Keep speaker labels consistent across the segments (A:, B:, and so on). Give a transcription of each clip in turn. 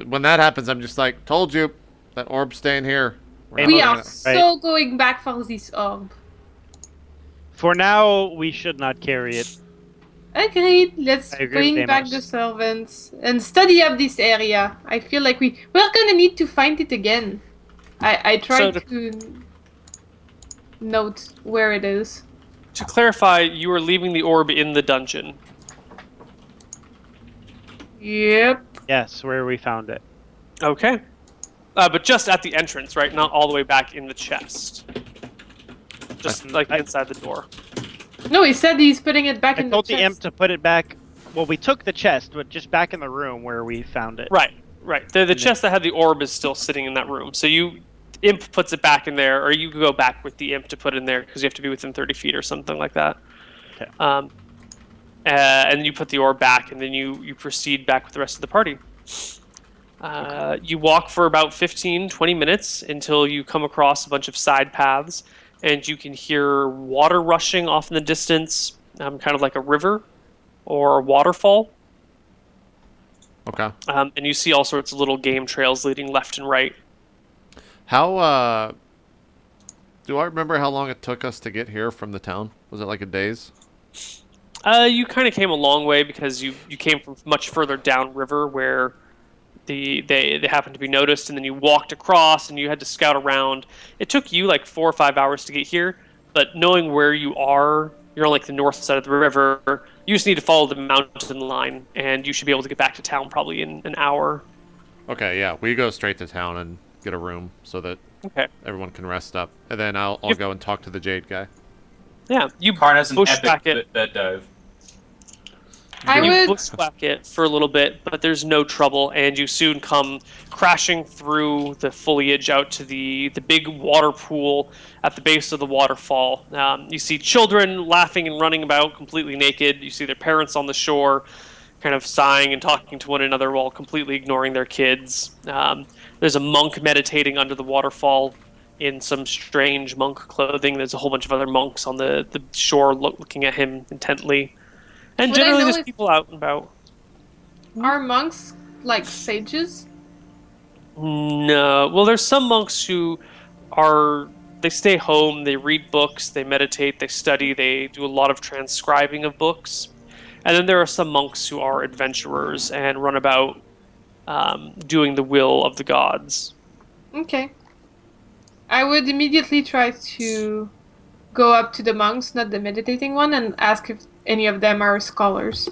A: when that happens, I'm just like, told you, that orb's staying here.
B: We are so going back for this orb.
C: For now, we should not carry it.
B: Agreed. Let's bring back the servants and study up this area. I feel like we're gonna need to find it again. I tried to note where it is.
D: To clarify, you are leaving the orb in the dungeon.
B: Yep.
C: Yes, where we found it.
D: Okay. But just at the entrance, right? Not all the way back in the chest. Just like inside the door.
B: No, he said he's putting it back in the chest. I
C: told the imp to put it back. Well, we took the chest, but just back in the room where we found it.
D: Right. The chest that had the orb is still sitting in that room. So imp puts it back in there, or you go back with the imp to put it in there because you have to be within 30 feet or something like that.
C: Okay.
D: And you put the orb back, and then you proceed back with the rest of the party. You walk for about 15-20 minutes until you come across a bunch of side paths, and you can hear water rushing off in the distance, kind of like a river or a waterfall.
A: Okay.
D: And you see all sorts of little game trails leading left and right.
A: How, do I remember how long it took us to get here from the town? Was it like a days?
D: You kind of came a long way because you came from much further downriver where they happened to be noticed, and then you walked across and you had to scout around. It took you like 4 or 5 hours to get here, but knowing where you are, you're on like the north side of the river. You just need to follow the mountain line, and you should be able to get back to town probably in an hour.
A: Okay, yeah, we go straight to town and get a room so that everyone can rest up, and then I'll go and talk to the Jade guy.
D: Yeah, you
E: Karn has an
D: bushwhack
E: epic bed dive.
D: You bushwhack it for a little bit, but there's no trouble, and you soon come crashing through the foliage out to the big water pool at the base of the waterfall. You see children laughing and running about completely naked. You see their parents on the shore kind of sighing and talking to one another while completely ignoring their kids. There's a monk meditating under the waterfall in some strange monk clothing. There's a whole bunch of other monks on the shore looking at him intently. And generally there's people out and about.
B: Are monks like sages?
D: No. Well, there's some monks who they stay home, they read books, they meditate, they study, they do a lot of transcribing of books. And then there are some monks who are adventurers and run about doing the will of the gods.
B: Okay. I would immediately try to go up to the monks, not the meditating one, and ask if any of them are scholars.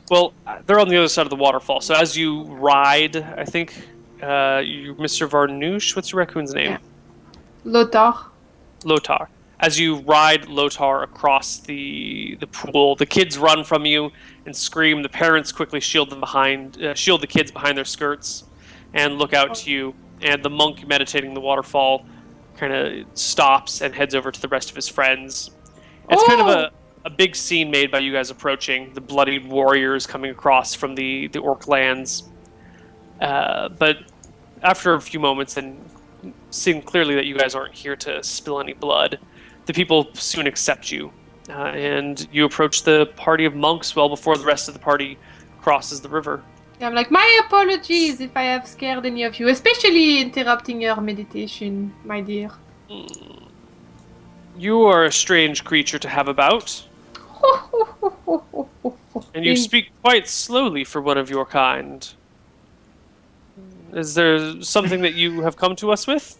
D: Well, they're on the other side of the waterfall. So as you ride, I think, Mr. Varnouche, what's your raccoon's name?
B: Yeah.
D: Lotar. As you ride Lotar across the pool, the kids run from you and scream. The parents quickly shield the kids behind their skirts and look out to you. And the monk meditating the waterfall kind of stops and heads over to the rest of his friends. It's kind of a big scene made by you guys approaching, the bloodied warriors coming across from the orc lands. But after a few moments and seeing clearly that you guys aren't here to spill any blood, the people soon accept you. And you approach the party of monks well before the rest of the party crosses the river.
B: I'm like, my apologies if I have scared any of you, especially interrupting your meditation, my dear.
D: You are a strange creature to have about. And you speak quite slowly for one of your kind. Is there something that you have come to us with?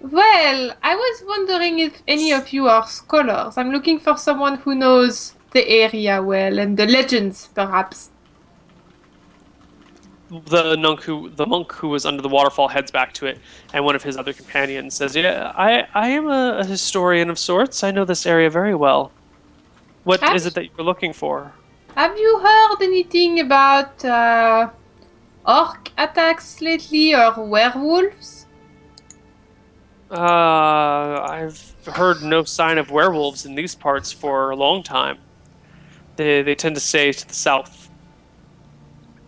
B: Well, I was wondering if any of you are scholars. I'm looking for someone who knows the area well and the legends, perhaps.
D: The monk who was under the waterfall heads back to it, and one of his other companions says, "Yeah, I am a historian of sorts. I know this area very well. What is it that you're looking for?"
B: Have you heard anything about orc attacks lately or werewolves?
D: I've heard no sign of werewolves in these parts for a long time. They tend to stay to the south.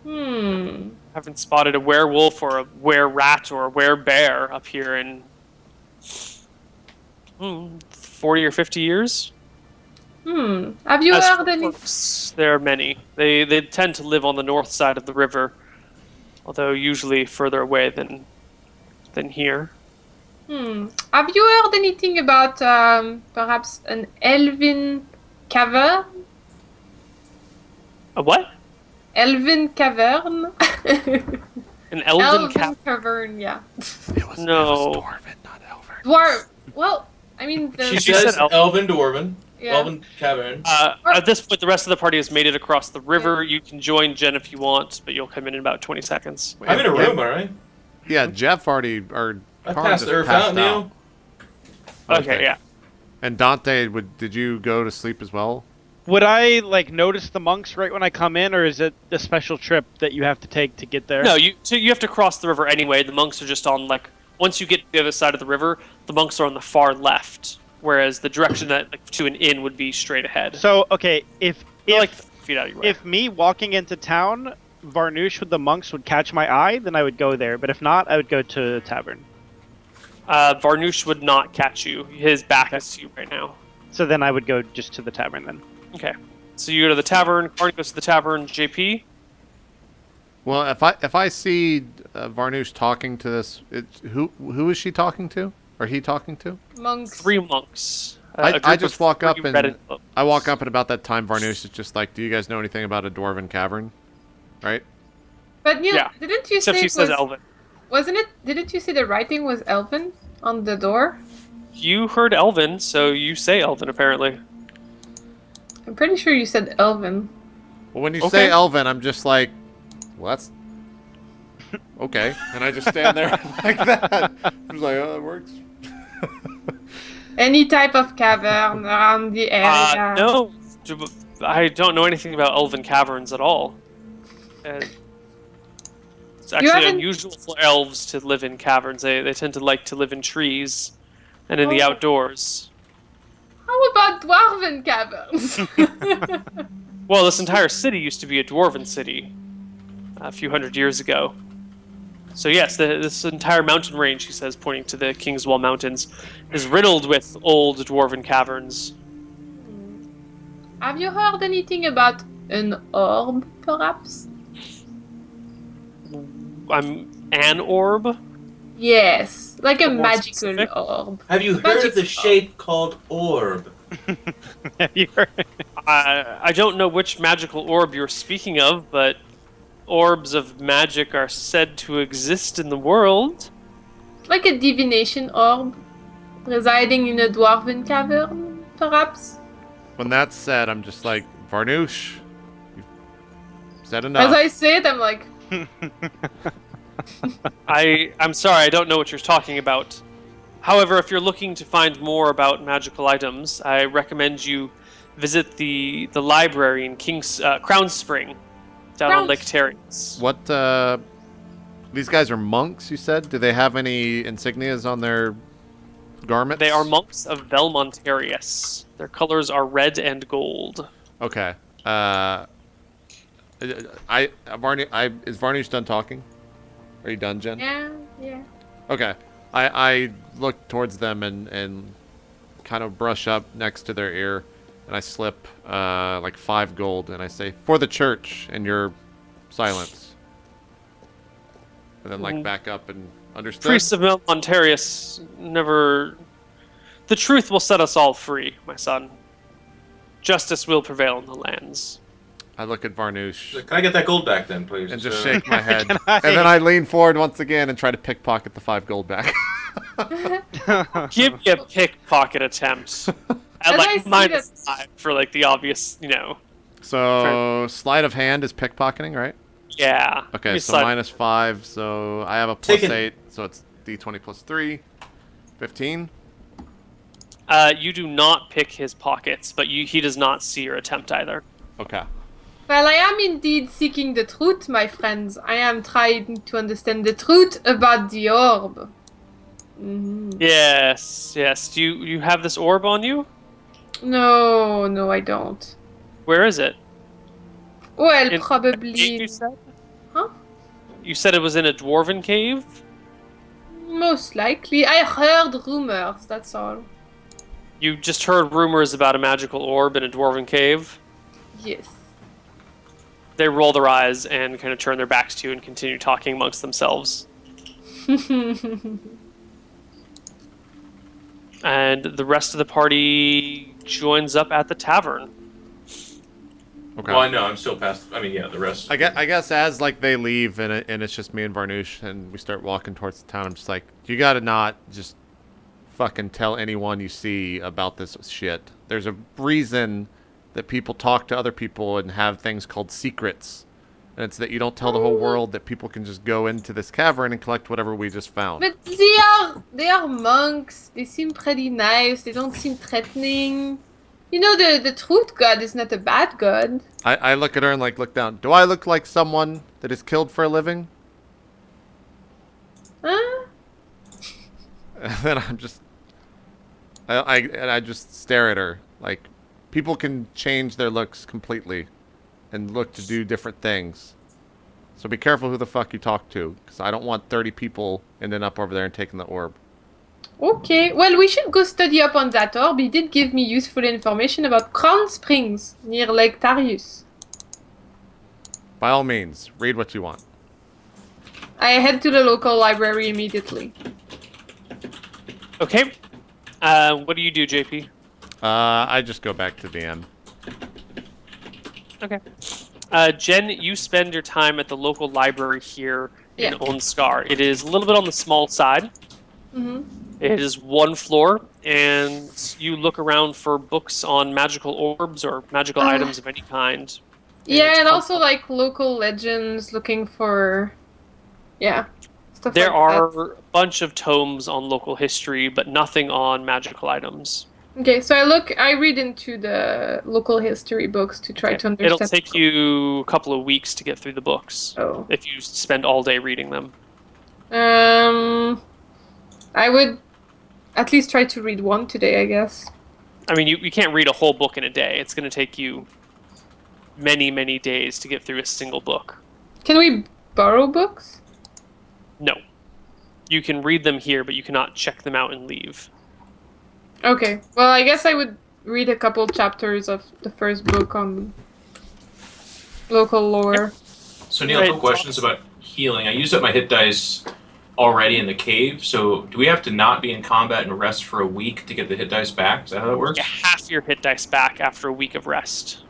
D: Haven't spotted a werewolf or a were-rat or a were-bear up here in 40 or 50 years.
B: Have you heard any?
D: There are many. They tend to live on the north side of the river, although usually further away than here.
B: Have you heard anything about perhaps an elven cavern?
D: A what?
B: Elven cavern?
D: An elven
B: cavern, yeah.
A: It was dwarven, not elven.
B: Well, I mean...
E: She says elven dwarven.
B: Yeah.
E: Elven cavern.
D: At this point, the rest of the party has made it across the river. You can join Jen if you want, but you'll come in about 20 seconds.
E: I'm in a room, alright?
A: Yeah, Jeff already...
E: I passed Earth out, Neil.
D: Okay, yeah.
A: And Dante, did you go to sleep as well?
C: Would I notice the monks right when I come in, or is it a special trip that you have to take to get there?
D: No, you have to cross the river anyway. The monks are just on once you get to the other side of the river, the monks are on the far left, whereas the direction that to an inn would be straight ahead.
C: So okay, if
D: feet out of your way.
C: If me walking into town, Varnoosh with the monks would catch my eye, then I would go there. But if not, I would go to the tavern.
D: Varnoosh would not catch you. His back is to you right now.
C: So then I would go just to the tavern then.
D: Okay. So you go to the tavern. Carney goes to the tavern. JP.
A: Well, if I see Varnoosh talking to this, who is she talking to? Or he talking to?
B: Monks.
D: 3 monks.
A: I just walk up and
D: I
A: walk up, and about that time, Varnoosh is just like, "Do you guys know anything about a dwarven cavern?" Right?
B: But Neil,
D: yeah.
B: Didn't you
D: Except
B: say
D: she
B: it
D: says
B: was,
D: elven.
B: Wasn't it? Didn't you say the writing was elven on the door?
D: You heard elven, so you say elven apparently.
B: I'm pretty sure you said elven.
A: Well, when you say elven, I'm just like, well, that's okay, and I just stand there like that. I'm like, oh, it works.
B: Any type of cavern around the area?
D: No, I don't know anything about elven caverns at all. It's actually unusual for elves to live in caverns. They tend to like to live in trees and in the outdoors.
B: How about dwarven caverns?
D: Well, this entire city used to be a dwarven city a few hundred years ago. So yes, this entire mountain range, he says, pointing to the Kingswell Mountains, is riddled with old dwarven caverns.
B: Have you heard anything about an orb, perhaps?
D: An orb?
B: Yes, like a magical
D: specific?
B: orb.
E: Have you heard of the shape called orb?
C: Have you heard?
D: I don't know which magical orb you're speaking of, but orbs of magic are said to exist in the world.
B: Like a divination orb, residing in a dwarven cavern, perhaps?
A: When that's said, I'm just like, Varnoosh, you've said enough.
B: As I say it, I'm like...
D: I'm sorry, I don't know what you're talking about. However, if you're looking to find more about magical items, I recommend you visit the library in Crown Spring, down on Lake Terrace.
A: What, these guys are monks, you said? Do they have any insignias on their garments?
D: They are monks of Velmontarius. Their colors are red and gold.
A: Okay. Is Varnoosh done talking? Are you done, Jen?
B: Yeah.
A: Okay. I look towards them and kind of brush up next to their ear, and I slip like 5 gold, and I say, "For the church," and your silence. And then like back up and understood.
D: Priests of Velmontarius never... The truth will set us all free, my son. Justice will prevail in the lands.
A: I look at Varnoosh.
E: Can I get that gold back then, please?
A: And just shake my head. And then I lean forward once again and try to pickpocket the 5 gold back.
D: Give me a pickpocket attempt. At like -5 for like the obvious,
A: So sleight of hand is pickpocketing, right?
D: Yeah.
A: Okay, so -5. So I have a +8. So it's D20 plus 3. 15.
D: You do not pick his pockets, but he does not see your attempt either.
A: Okay.
B: Well, I am indeed seeking the truth, my friends. I am trying to understand the truth about the orb.
D: Yes. Do you have this orb on you?
B: No, I don't.
D: Where is it?
B: Well, probably...
D: You said?
B: Huh?
D: You said it was in a dwarven cave?
B: Most likely. I heard rumors, that's all.
D: You just heard rumors about a magical orb in a dwarven cave?
B: Yes.
D: They roll their eyes and kind of turn their backs to you and continue talking amongst themselves. And the rest of the party joins up at the tavern.
A: Okay.
E: Well, I know, I'm still past... I mean, yeah, the rest...
A: I guess as, like, they leave and it's just me and Varnoosh and we start walking towards the town, I'm just like, you gotta not just fucking tell anyone you see about this shit. There's a reason that people talk to other people and have things called secrets. And it's that you don't tell the whole world that people can just go into this cavern and collect whatever we just found.
B: But they are monks. They seem pretty nice. They don't seem threatening. You know, the truth god is not a bad god.
A: I look at her and, like, look down. Do I look like someone that is killed for a living?
B: Huh?
A: And then I'm just... I just stare at her. Like, people can change their looks completely and look to do different things. So be careful who the fuck you talk to, because I don't want 30 people ending up over there and taking the orb.
B: Okay, well, we should go study up on that orb. He did give me useful information about Crown Springs, near Lake Tarius.
A: By all means, read what you want.
B: I head to the local library immediately.
D: Okay. What do you do, JP?
A: I just go back to DM.
D: Okay. Jen, you spend your time at the local library here in Onskar. It is a little bit on the small side.
B: Mm-hmm.
D: It is one floor, and you look around for books on magical orbs or magical items of any kind.
B: Yeah, and also like local legends, looking for, stuff
D: There
B: like
D: are
B: that.
D: a bunch of tomes on local history, but nothing on magical items.
B: Okay, so I read into the local history books to try to understand.
D: It'll take you a couple of weeks to get through the books if you spend all day reading them.
B: I would at least try to read one today, I guess.
D: I mean, you can't read a whole book in a day. It's going to take you many, many days to get through a single book.
B: Can we borrow books?
D: No. You can read them here, but you cannot check them out and leave.
B: Okay, well, I guess I would read a couple chapters of the first book on local lore.
E: So Neil, a couple questions about healing. I used up my hit dice already in the cave, so do we have to not be in combat and rest for a week to get the hit dice back? Is that how that works?
D: You get half your hit dice back after a week of rest.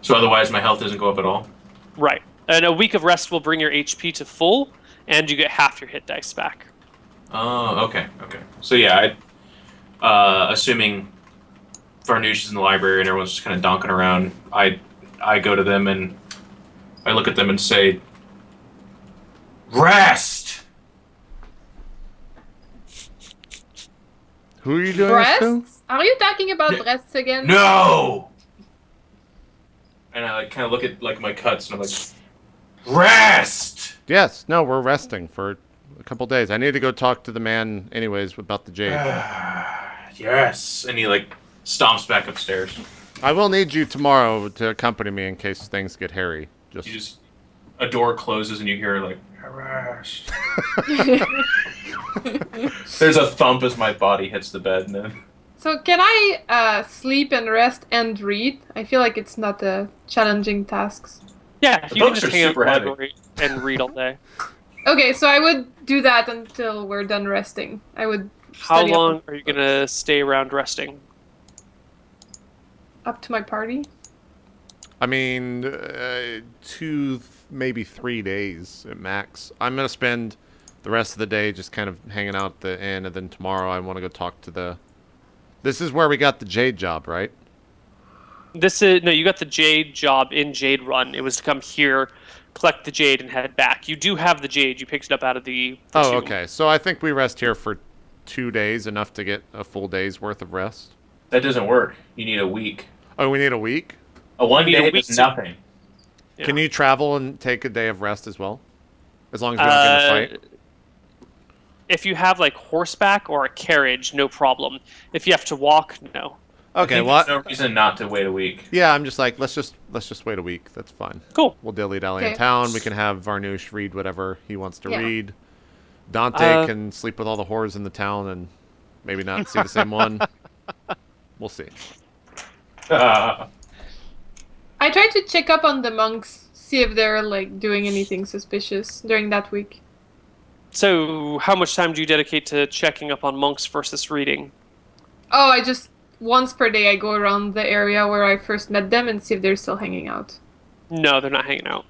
E: So otherwise my health doesn't go up at all?
D: Right. And a week of rest will bring your HP to full, and you get half your hit dice back.
E: Oh, okay. So yeah, assuming Varnoosh is in the library and everyone's just kind of donking around, I go to them and I look at them and say, "Rest!"
A: Who are you doing this to?
B: Breasts? Are you talking about breasts again?
E: No! And I kind of look at my cuts and I'm like, "Rest!"
A: Yes, no, we're resting for a couple days. I need to go talk to the man anyways about the jade.
E: Yes. And he stomps back upstairs.
A: I will need you tomorrow to accompany me in case things get hairy.
E: A door closes and you hear "Rest." There's a thump as my body hits the bed and then...
B: So can I sleep and rest and read? I feel like it's not a challenging task.
D: Yeah,
E: The
D: you can
E: books
D: just
E: are
D: hang out in the
E: super heavy.
D: library and read all day.
B: Okay, so I would do that until we're done resting. I would
D: How
B: study
D: long are you going to stay around resting?
B: up to my party.
A: I mean, 2, maybe 3 days at max. I'm going to spend the rest of the day just kind of hanging out at the inn, and then tomorrow I want to go talk to the... This is where we got the Jade job, right?
D: No, you got the Jade job in Jade Run. It was to come here, collect the Jade, and head back. You do have the Jade. You picked it up out of the
A: Oh,
D: tomb.
A: okay. So I think we rest here for 2 days, enough to get a full day's worth of rest.
E: That doesn't work. You need a week.
A: Oh, we need a week?
E: A one
D: You need a
E: day
D: week
E: is
D: to-
E: nothing.
D: Yeah.
A: Can you travel and take a day of rest as well? As long as we don't get in a fight?
D: If you have horseback or a carriage, no problem. If you have to walk, no.
A: Okay,
E: There's no reason not to wait a week.
A: Yeah, I'm just let's just wait a week. That's fine.
D: Cool.
A: We'll dilly-dally in
B: Okay.
A: town. We can have Varnoosh read whatever he wants to
B: Yeah.
A: read. Dante can sleep with all the whores in the town and maybe not see the same one. We'll see.
B: I I try to check up on the monks, see if they're like doing anything suspicious during that week.
D: So, how much time do you dedicate to checking up on monks versus reading?
B: Oh, I just once per day I go around the area where I first met them and see if they're still hanging out.
D: No, they're not hanging out.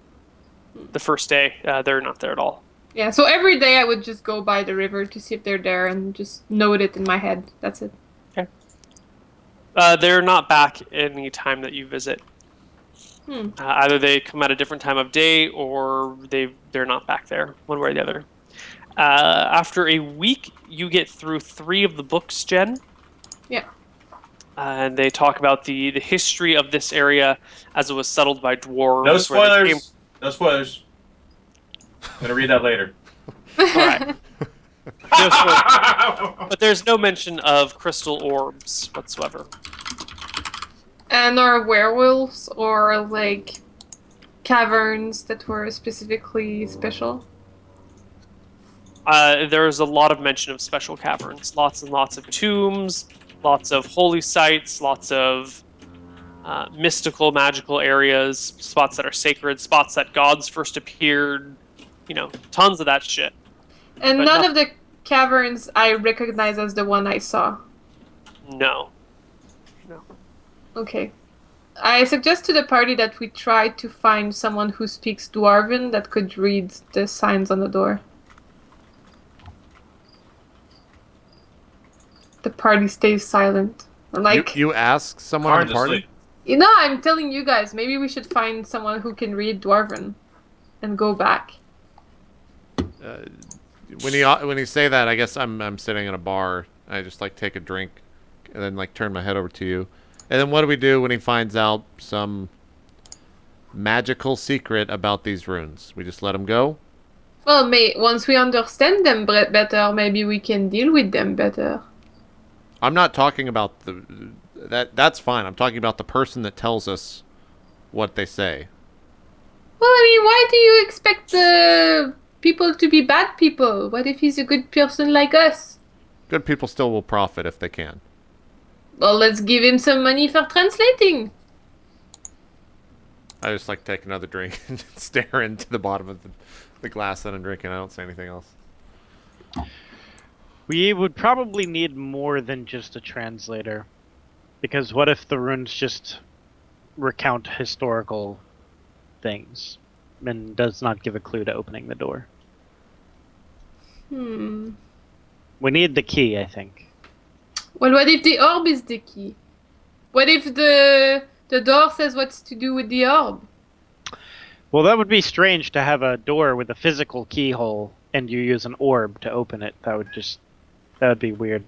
D: The first day, they're not there at all.
B: Yeah, so every day I would just go by the river to see if they're there and just note it in my head. That's it.
D: Okay. They're not back any time that you visit. Either they come at a different time of day or they're not back there, one way or the other. After a week, you get through 3 of the books, Jen.
B: Yeah.
D: And they talk about the history of this area as it was settled by dwarves.
E: No spoilers. No spoilers. I'm going to read that later.
D: All right. No spoilers. But there's no mention of crystal orbs whatsoever.
B: And or werewolves or like caverns that were specifically special.
D: There's a lot of mention of special caverns. Lots and lots of tombs, lots of holy sites, lots of mystical, magical areas, spots that are sacred, spots that gods first appeared. You know, tons of that shit.
B: And none of the caverns I recognize as the one I saw.
D: No.
B: Okay. I suggest to the party that we try to find someone who speaks Dwarven that could read the signs on the door. The party stays silent. Like
A: you ask someone in the party?
B: You know, I'm telling you guys, maybe we should find someone who can read Dwarven and go back.
A: When you say that, I guess I'm sitting in a bar. I just like take a drink and then like turn my head over to you. And then what do we do when he finds out some magical secret about these runes? We just let him go?
B: Well, once we understand them better, maybe we can deal with them better.
A: I'm not talking about that's fine. I'm talking about the person that tells us what they say.
B: Well, I mean, why do you expect the people to be bad people? What if he's a good person like us?
A: Good people still will profit if they can.
B: Well, let's give him some money for translating.
A: I just like take another drink and stare into the bottom of the glass that I'm drinking. I don't say anything else.
C: We would probably need more than just a translator. Because what if the runes just recount historical things and does not give a clue to opening the door? We need the key, I think.
B: Well, what if the orb is the key? What if the door says what's to do with the orb?
C: Well, that would be strange to have a door with a physical keyhole and you use an orb to open it. That would be weird.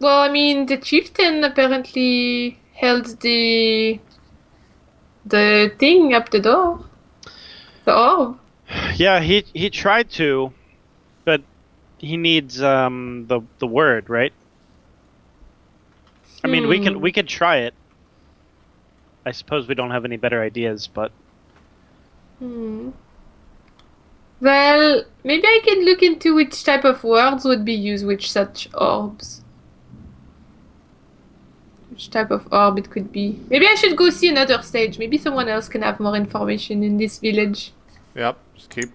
B: Well, I mean, the chieftain apparently held the thing up the door. The orb.
C: Yeah, he tried to, but he needs the word, right? I mean, we could try it. I suppose we don't have any better ideas, but
B: Well, maybe I can look into which type of words would be used with such orbs. Which type of orb it could be. Maybe I should go see another stage. Maybe someone else can have more information in this village.
A: Yep. Just keep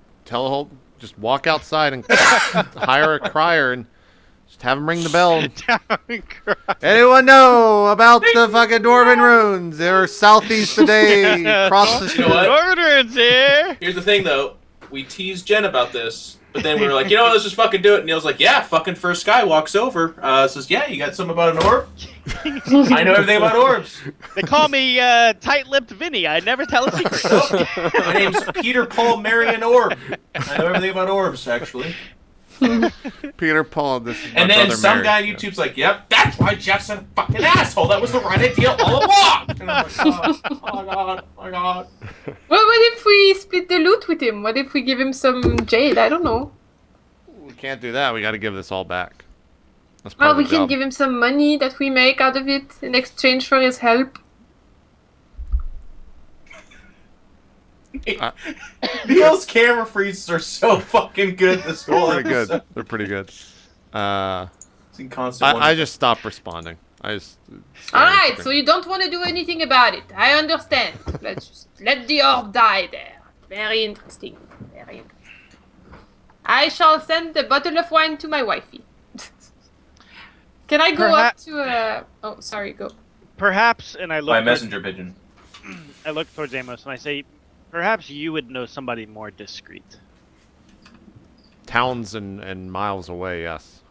A: just walk outside and hire a crier and just have him ring the bell. Anyone know about the fucking Dwarven runes? They're southeast today. Across the street.
E: You know what?
C: Dwarven runes here!
E: Here's the thing, though. We teased Jen about this, but then we were like, you know what, let's just fucking do it. And Neil's like, yeah, fucking first guy walks over, says, yeah, you got something about an orb? I know everything about orbs.
C: They call me tight-lipped Vinny. I never tell a secret.
E: My name's Peter Paul Marion Orb. I know everything about orbs, actually.
A: Peter Paul, this is my
E: And then
A: brother
E: some
A: Mary.
E: guy on YouTube's like, yep, that's why Jeff's a fucking asshole. That was the right idea all along. And I'm like, oh my god, oh my god.
B: Well, what if we split the loot with him? What if we give him some jade? I don't know.
A: We can't do that. We got to give this all back. That's part
B: Well,
A: of
B: we
A: the
B: can
A: job.
B: give him some money that we make out of it in exchange for his help.
E: Neil's camera freezes are so fucking good this whole
A: Pretty good.
E: episode.
A: They're pretty good.
E: It's in constant
A: I just stopped responding. I just.
B: Alright, so you don't want to do anything about it. I understand. Let's just let the orb die there. Very interesting. Very interesting. I shall send a bottle of wine to my wifey. Can I go up to Oh, sorry, go.
C: Perhaps, and I look.
E: My messenger pigeon.
C: I look towards Amos and I say, perhaps you would know somebody more discreet.
A: Towns and miles away, yes.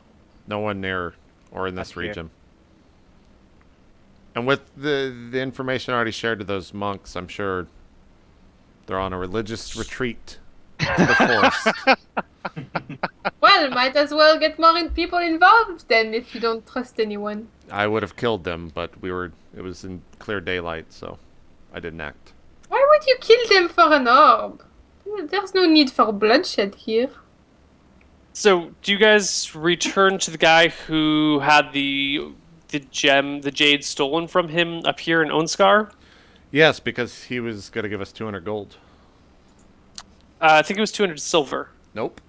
A: No one near or in this region. And with the information already shared to those monks, I'm sure they're on a religious retreat to the forest.
B: Well, might as well get more people involved then if you don't trust anyone.
A: I would have killed them, but it was in clear daylight, so I didn't act.
B: Why would you kill them for an orb? There's no need for bloodshed here.
D: So, do you guys return to the guy who had the jade stolen from him up here in Onskar?
A: Yes, because he was going to give us 200 gold.
D: I think it was 200 silver.
A: Nope.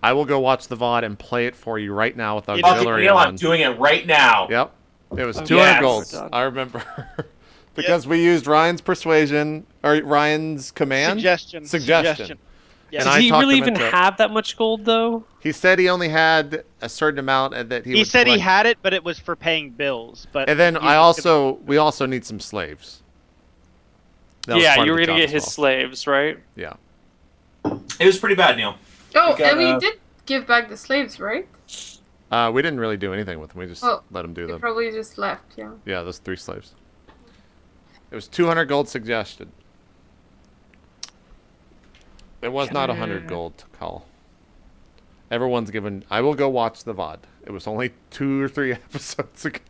A: I will go watch the VOD and play it for you right now with
E: Fucking
A: auxiliary
E: Neal,
A: on.
E: I'm doing it right now.
A: Yep. It was 200
E: Yes.
A: gold. I remember. Because we used Ryan's persuasion, or Ryan's command?
C: Suggestion.
A: And
D: Did
A: I
D: he
A: talked
D: really
A: him
D: even
A: into it.
D: have that much gold, though?
A: He said he only had a certain amount and that he would
C: said he
A: collect.
C: had it, but it was for paying bills. But
A: And then we also need some slaves. That was
D: Yeah,
A: part
D: you
A: of
D: were
A: the
D: gonna
A: job
D: get his
A: as
D: slaves, right?
A: well.
E: It was pretty bad, Neal.
B: Oh,
E: We got,
B: and we did give back the slaves, right?
A: Yeah. We didn't really do anything with them. We just
B: Well,
A: let them do
B: They
A: them.
B: probably just left, yeah.
A: Yeah, those 3 slaves. It was 200 gold suggested. It was not 100 gold to call. Everyone's given... I will go watch the VOD. It was only 2 or 3 episodes ago.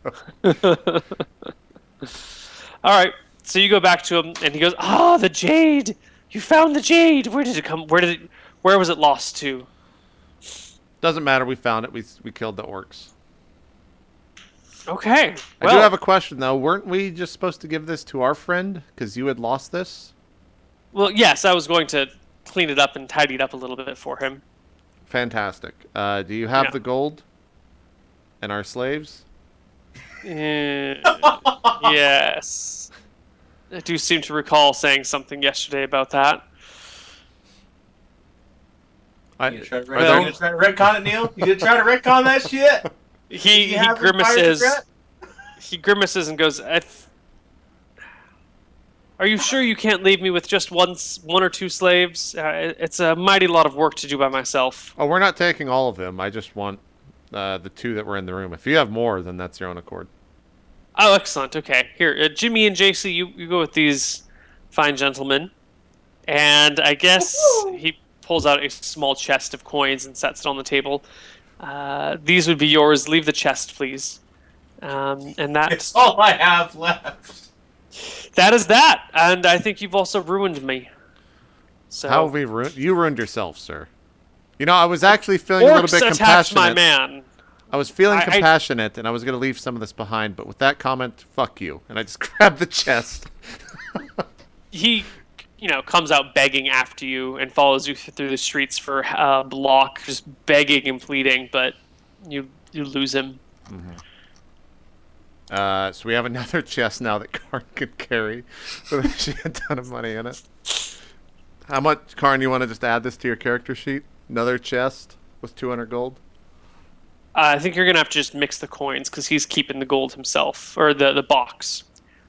D: Alright, so you go back to him, and he goes, "Ah, the jade! You found the jade! Where did it come... Where was it lost to?"
A: Doesn't matter. We found it. We killed the orcs.
D: Okay,
A: I do have a question, though. Weren't we just supposed to give this to our friend? Because you had lost this?
D: Well, yes, I was going to clean it up and tidy it up a little bit for him.
A: Fantastic. Do you have
D: Yeah.
A: the gold? And our slaves?
D: Yes. I do seem to recall saying something yesterday about that.
E: You gonna try to retcon it, Neal? You gonna try to retcon that shit?
D: He
E: have
D: grimaces.
E: regret?
D: He grimaces and goes, "Are you sure you can't leave me with just one or 2 slaves? It's a mighty lot of work to do by myself."
A: Oh, we're not taking all of them. I just want the 2 that were in the room. If you have more, then that's your own accord.
D: Oh, excellent. Okay, here, Jimmy and JC, you go with these fine gentlemen, and I guess he pulls out a small chest of coins and sets it on the table. These would be yours. Leave the chest, please. And that's
E: It's all I have left.
D: that is that. And I think you've also ruined me. So
A: How have we ruined? You ruined yourself, sir. You know, I was actually feeling a little bit
D: orcs attacked
A: compassionate.
D: my man.
A: I was feeling
D: I-
A: compassionate, and I was going to leave some of this behind, but with that comment, fuck you. And I just grabbed the chest.
D: He, comes out begging after you and follows you through the streets for a block, just begging and pleading, but you lose him.
A: So we have another chest now that Karn could carry. So that she had a ton of money in it. How much, Karn, you want to just add this to your character sheet? Another chest with 200 gold?
D: I think you're going to have to just mix the coins because he's keeping the gold himself, or the box.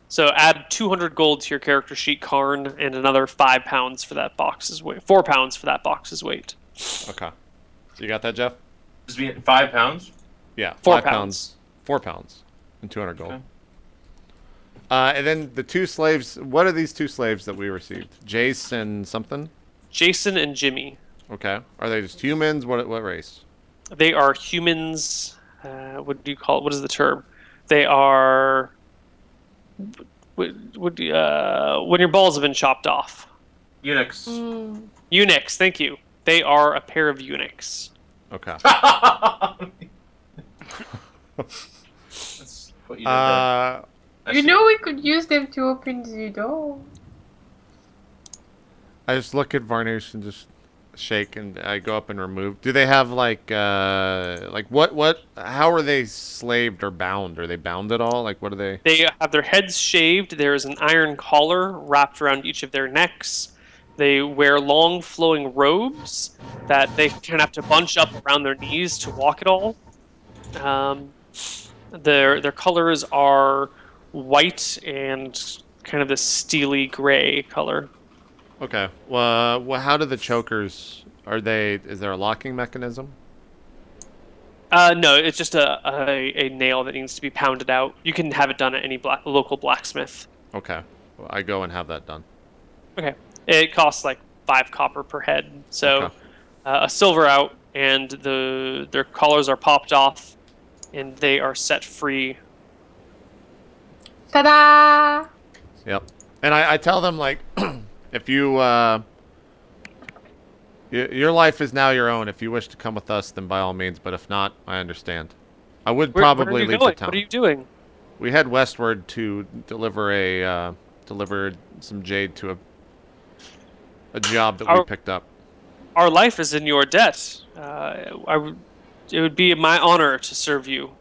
D: So add 200 gold to your character sheet, Karn, and another 5 pounds for that box's weight. 4 pounds for that box's weight.
A: Okay. You got that, Jeff?
E: Just being 5 pounds.
A: Yeah.
D: 4
A: 5
D: pounds.
A: 4 pounds and 200 gold.
E: Okay.
A: And then the 2 slaves. What are these 2 slaves that we received? Jason something?
D: Jason and Jimmy.
A: Okay. Are they just humans? What race?
D: They are humans. What do you call it? What is the term? They are. When your balls have been chopped off.
E: Eunuchs.
D: Eunuchs. Thank you. They are a pair of eunuchs.
A: Okay.
E: That's what you did there.
B: You know we could use them to open the door.
A: I just look at Varnish and just shake and I go up and remove. Do they have like what? How are they slaved or bound? Are they bound at all? Like what are they?
D: They have their heads shaved. There is an iron collar wrapped around each of their necks. They wear long flowing robes that they kind of have to bunch up around their knees to walk at all. Their colors are white and kind of the steely gray color.
A: Okay. Well, how do the chokers? Are they? Is there a locking mechanism?
D: No, it's just a nail that needs to be pounded out. You can have it done at any local blacksmith.
A: Okay. Well, I go and have that done.
D: Okay. It costs like 5 copper per head. So
A: Okay.
D: a silver out, and their collars are popped off, and they are set free.
B: Ta-da!
A: Yep. And I tell them like, if you your life is now your own. If you wish to come with us, then by all means. But if not, I understand. I would
D: Where
A: probably
D: are you
A: leave
D: going?
A: the town.
D: What are you doing?
A: We head westward to deliver some jade to a job that we picked up.
D: Our life is in your debt. It would be my honor to serve you.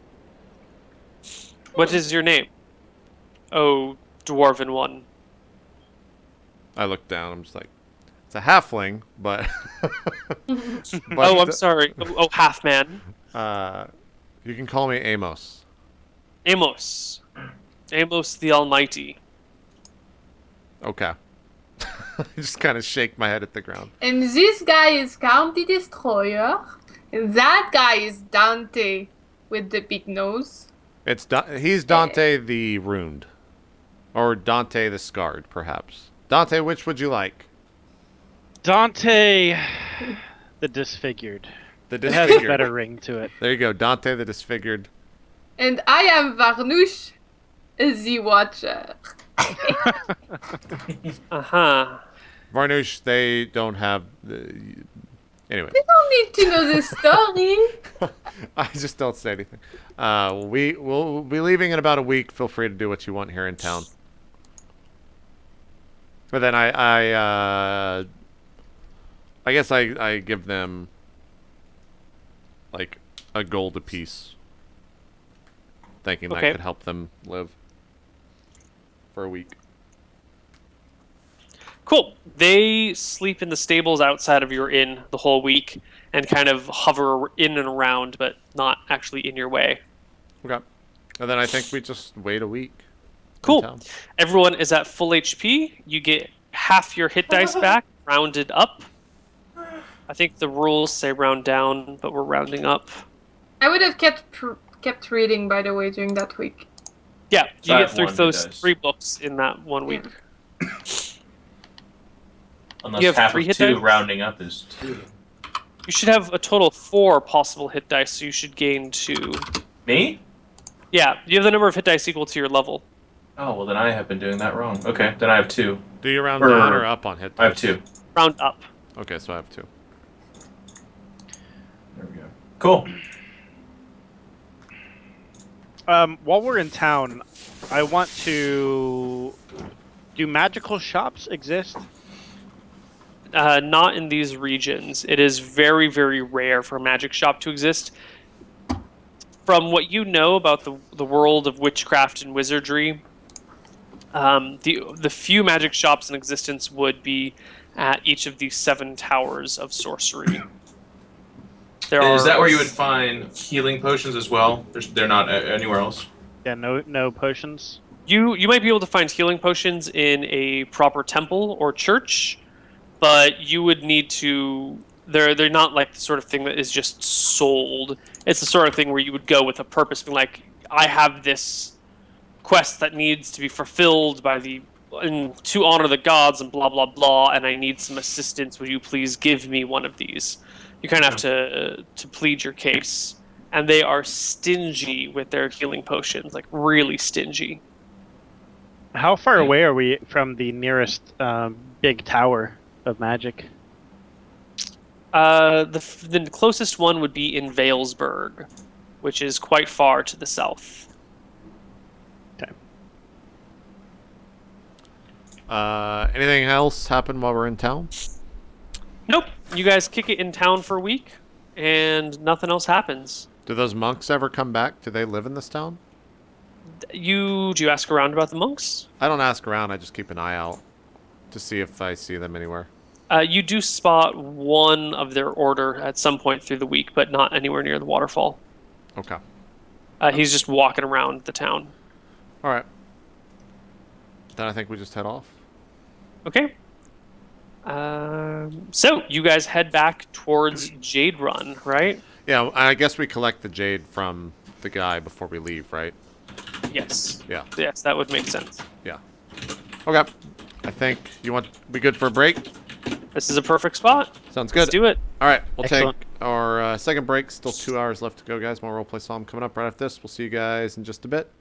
D: What is your name? Oh, dwarven one.
A: I look down. I'm just like, it's a halfling, but.
D: Oh, I'm sorry. Oh, half man.
A: You can call me Amos.
D: Amos. Amos the Almighty.
A: Okay. I just kind of shake my head at the ground.
B: And this guy is Count the Destroyer. And that guy is Dante with the big nose.
A: He's Dante the Ruined. Or Dante the Scarred, perhaps. Dante, which would you like?
C: Dante the Disfigured.
A: The
C: It has a
A: Disfigured.
C: better ring to it.
A: There you go, Dante the Disfigured.
B: And I am Varnouche the Watcher.
D: Uh-huh.
A: Varnouche, they don't have the... Anyway.
B: You don't need to know the story.
A: I just don't say anything. We'll be leaving in about a week. Feel free to do what you want here in town. But then I guess I give them like a gold apiece, thinking that could help them live for a week.
D: Cool. They sleep in the stables outside of your inn the whole week and kind of hover in and around, but not actually in your way.
A: Okay. And then I think we just wait a week.
D: Cool. Everyone is at full HP. You get half your hit dice back, rounded up. I think the rules say round down, but we're rounding up.
B: I would have kept reading, by the way, during that week.
D: Yeah, you
E: I
D: get
E: have
D: through
E: one
D: those
E: hit dice.
D: 3 books in that 1 week.
E: Unless
D: You have
E: half
D: 3
E: of
D: hit
E: 2
D: dice?
E: rounding up is 2.
D: You should have a total of 4 possible hit dice, so you should gain 2.
E: Me?
D: Yeah, you have the number of hit dice equal to your level.
E: Oh, well then I have been doing that wrong. Okay, then I have 2.
A: Do you round down or up on hit?
E: I have 2.
D: Round up.
A: Okay, so I have 2.
E: There we go. Cool.
C: While we're in town, I want to... Do magical shops exist?
D: Not in these regions. It is very, very rare for a magic shop to exist. From what you know about the world of witchcraft and wizardry, the few magic shops in existence would be at each of the 7 towers of sorcery.
E: Is that where you would find healing potions as well? They're not anywhere else?
C: Yeah, no potions.
D: You might be able to find healing potions in a proper temple or church, but you would need to... They're not like the sort of thing that is just sold. It's the sort of thing where you would go with a purpose, being like, I have this quest that needs to be fulfilled to honor the gods and blah blah blah, and I need some assistance. Would you please give me one of these? You kind of have to plead your case, and they are stingy with their healing potions, like really stingy.
C: How far away are we from the nearest big tower of magic?
D: The closest one would be in Valesburg, which is quite far to the south.
C: Okay.
A: Anything else happen while we're in town?
D: Nope. you guys kick it in town for a week, and nothing else happens.
A: Do those monks ever come back? Do they live in this town?
D: Do you ask around about the monks?
A: I don't ask around. I just keep an eye out to see if I see them anywhere.
D: You do spot one of their order at some point through the week, but not anywhere near the waterfall.
A: Okay.
D: He's just walking around the town.
A: All right. Then I think we just head off.
D: Okay. So you guys head back towards Jade Run, right?
A: Yeah, I guess we collect the jade from the guy before we leave, right?
D: Yes.
A: Yeah.
D: Yes, that would make sense.
A: Yeah. Okay. I think you want to be good for a break?
D: This is a perfect spot.
A: Sounds good.
D: Let's do it.
A: All right, we'll
C: Excellent.
A: take our second break. Still 2 hours left to go, guys. More RollPlay Solum coming up right after this. We'll see you guys in just a bit.